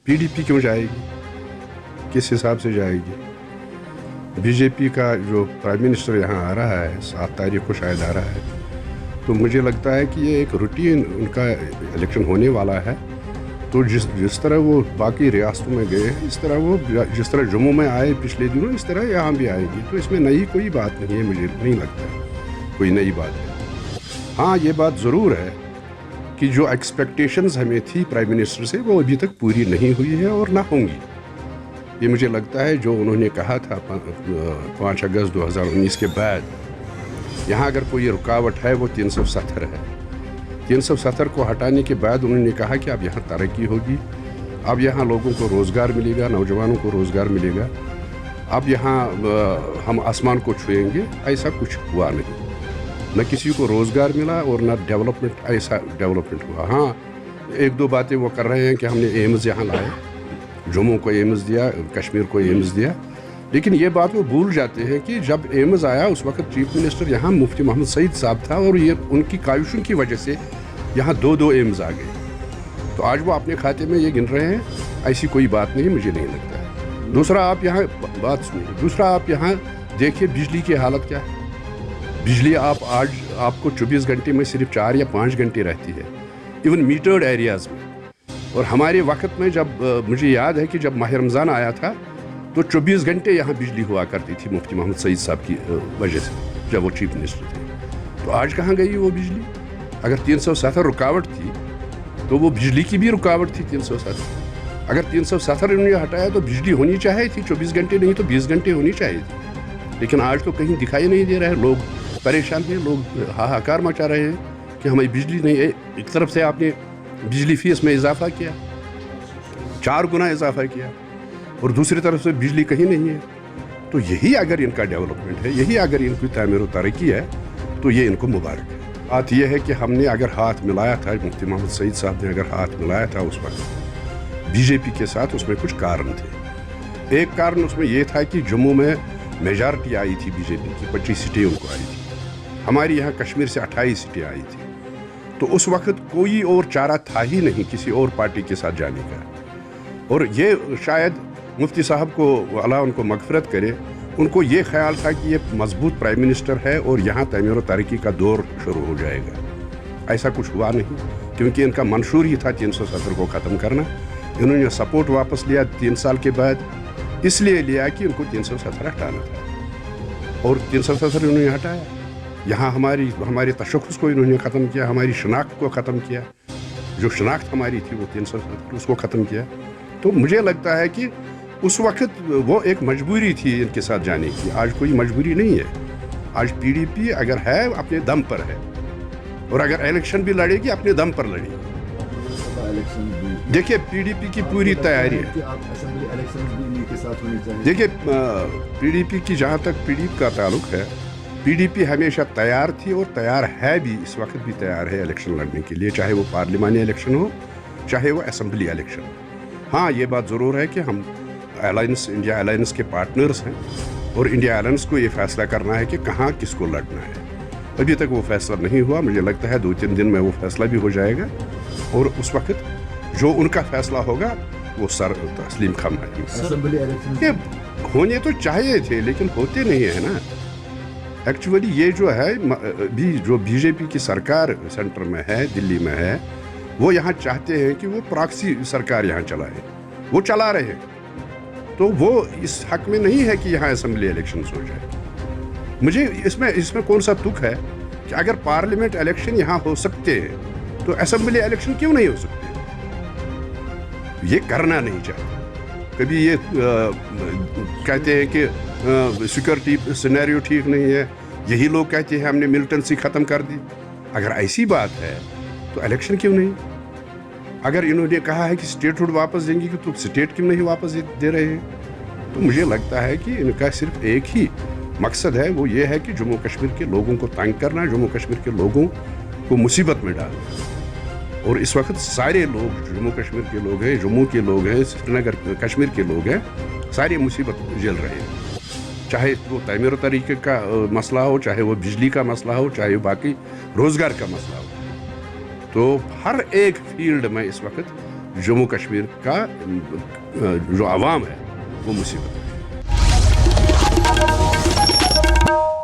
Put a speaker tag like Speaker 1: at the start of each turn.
Speaker 1: PDP क्यों जाएगी, किस हिसाब से जाएगी? BJP का जो प्राइम मिनिस्टर यहाँ आ रहा है 7 तारीख को शायद आ रहा है, तो मुझे लगता है कि ये एक रूटीन उनका इलेक्शन होने वाला है। तो जिस तरह वो बाकी रियासतों में गए हैं, इस तरह वो जिस तरह जम्मू में आए पिछले दिनों, इस तरह यहाँ भी आएगी। तो इसमें नई कोई बात नहीं है, मुझे नहीं लगता कोई नई बात है। हाँ, ये बात ज़रूर है कि जो एक्सपेक्टेशंस हमें थी प्राइम मिनिस्टर से वो अभी तक पूरी नहीं हुई है और ना होंगी। ये मुझे लगता है जो उन्होंने कहा था 5 अगस्त 2019 के बाद, यहाँ अगर कोई रुकावट है वो 370 है। 370 को हटाने के बाद उन्होंने कहा कि अब यहाँ तरक्की होगी, अब यहाँ लोगों को रोज़गार मिलेगा, नौजवानों को रोज़गार मिलेगा, अब यहाँ हम आसमान को छुएंगे। ऐसा कुछ हुआ नहीं, न किसी को रोज़गार मिला और न डेवलपमेंट, ऐसा डेवलपमेंट हुआ। हाँ, 1-2 बातें वो कर रहे हैं कि हमने एम्स यहाँ लाए, जम्मू को एम्स दिया, कश्मीर को एम्स दिया, लेकिन ये बात वो भूल जाते हैं कि जब एम्स आया उस वक्त चीफ मिनिस्टर यहाँ मुफ्ती मोहम्मद सईद साहब था और ये उनकी काविशों की वजह से यहाँ 2-2 एम्स आ गए। तो आज वो अपने खाते में ये गिन रहे हैं, ऐसी कोई बात नहीं, मुझे नहीं लगता है। दूसरा, आप यहाँ बात सुनिए, दूसरा आप यहाँ देखिए बिजली की हालत क्या है। बिजली आज आपको 24 घंटे में सिर्फ 4 या 5 घंटे रहती है, इवन मीटर्ड एरियाज़ में। और हमारे वक्त में जब मुझे याद है कि जब माह रमज़ान आया था तो 24 घंटे यहाँ बिजली हुआ करती थी मुफ्ती मोहम्मद सईद साहब की वजह से, जब वो चीफ मिनिस्टर थे। तो आज कहाँ गई वो बिजली? अगर 370 रुकावट थी तो वो बिजली की भी रुकावट थी 370। अगर 370 इन्होंने हटाया तो बिजली होनी चाहिए थी 24 घंटे, नहीं तो 20 घंटे होनी चाहिए थी। लेकिन आज तो कहीं दिखाई नहीं दे रहा है, लोग परेशान हैं, लोग हाहाकार मचा रहे हैं कि हमारी बिजली नहीं है। एक तरफ से आपने बिजली फीस में इजाफा किया, 4 गुना इजाफा किया, और दूसरी तरफ से बिजली कहीं नहीं है। तो यही अगर इनका डेवलपमेंट है, यही अगर इनकी तामीर और तरक्की है, तो ये इनको मुबारक है। बात यह है कि हमने अगर हाथ मिलाया था, मुफ्ती मोहम्मद सईद साहब ने अगर हाथ मिलाया था उस वक्त BJP के साथ, उसमें कुछ कारण थे। एक कारण उसमें यह था कि जम्मू में मेजॉरिटी आई थी BJP की, 25 सीटें उनको आई थी। हमारी यहाँ कश्मीर से 28 सीटें आई थी। तो उस वक्त कोई और चारा था ही नहीं किसी और पार्टी के साथ जाने का। और ये शायद मुफ्ती साहब को, अल्लाह उनको मगफरत करे, उनको ये ख्याल था कि ये मजबूत प्राइम मिनिस्टर है और यहाँ तामीर और तरक्की का दौर शुरू हो जाएगा। ऐसा कुछ हुआ नहीं, क्योंकि इनका मंशूर ही था 370 को ख़त्म करना। इन्होंने सपोर्ट वापस लिया 3 साल के बाद, इसलिए लिया कि उनको 370 हटाना था, और 370 इन्होंने हटाया। यहाँ हमारे तशख़्ख़ुस को इन्होंने ख़त्म किया, हमारी शनाख्त को ख़त्म किया। जो शनाख्त हमारी थी वो 370, उसको ख़त्म किया। तो मुझे लगता है कि उस वक्त वो एक मजबूरी थी इनके साथ जाने की। आज कोई मजबूरी नहीं है। आज PDP अगर है अपने दम पर है, और अगर इलेक्शन भी लड़ेगी अपने दम पर लड़ेगी। देखिए PDP की पूरी तैयारी है। देखिए PDP की, जहाँ तक PDP का ताल्लुक है, PDP हमेशा तैयार थी और तैयार है भी, इस वक्त भी तैयार है इलेक्शन लड़ने के लिए, चाहे वो पार्लिमानी इलेक्शन हो, चाहे वो असेंबली इलेक्शन हो। हाँ, ये बात ज़रूर है कि हम इंडिया अलायंस के पार्टनर्स हैं, और इंडिया अलायंस को ये फैसला करना है कि कहाँ किसको लड़ना है। अभी तक वो फैसला नहीं हुआ, मुझे लगता है 2-3 दिन में वो फैसला भी हो जाएगा, और उस वक्त जो उनका फैसला होगा वो सर तस्लीम खाएंगे। ये होने तो चाहिए थे लेकिन होते नहीं है ना। एक्चुअली ये जो है जो BJP की सरकार सेंटर में है, दिल्ली में है, वो यहाँ चाहते हैं कि वो प्रॉक्सी सरकार यहाँ चलाए, वो चला रहे हैं। तो वो इस हक में नहीं है कि यहाँ असेंबली इलेक्शंस हो जाए। मुझे इसमें कौन सा तुक है कि अगर पार्लियामेंट इलेक्शन यहाँ हो सकते हैं तो असेंबली इलेक्शन क्यों नहीं हो सकते? ये करना नहीं चाहते। कभी ये कहते हैं कि सिक्योरिटी सिनेरियो ठीक नहीं है, यही लोग कहते हैं हमने मिलिटेंसी ख़त्म कर दी। अगर ऐसी बात है तो इलेक्शन क्यों नहीं? अगर इन्होंने कहा है कि स्टेटहुड वापस देंगे, कि तो स्टेट क्यों नहीं वापस दे रहे हैं? तो मुझे लगता है कि इनका सिर्फ एक ही मकसद है, वो ये है कि जम्मू कश्मीर के लोगों को तंग करना, जम्मू कश्मीर के लोगों को मुसीबत में डालना। और इस वक्त सारे लोग, जम्मू कश्मीर के लोग हैं, जम्मू के लोग हैं, श्रीनगर कश्मीर के लोग हैं, सारे मुसीबत झेल रहे हैं। चाहे वो तामीर तरीके का मसला हो, चाहे वो बिजली का मसला हो, चाहे बाकी रोज़गार का मसला हो। तो हर एक फील्ड में इस वक्त जम्मू कश्मीर का जो आवाम है वो मुसीबत है।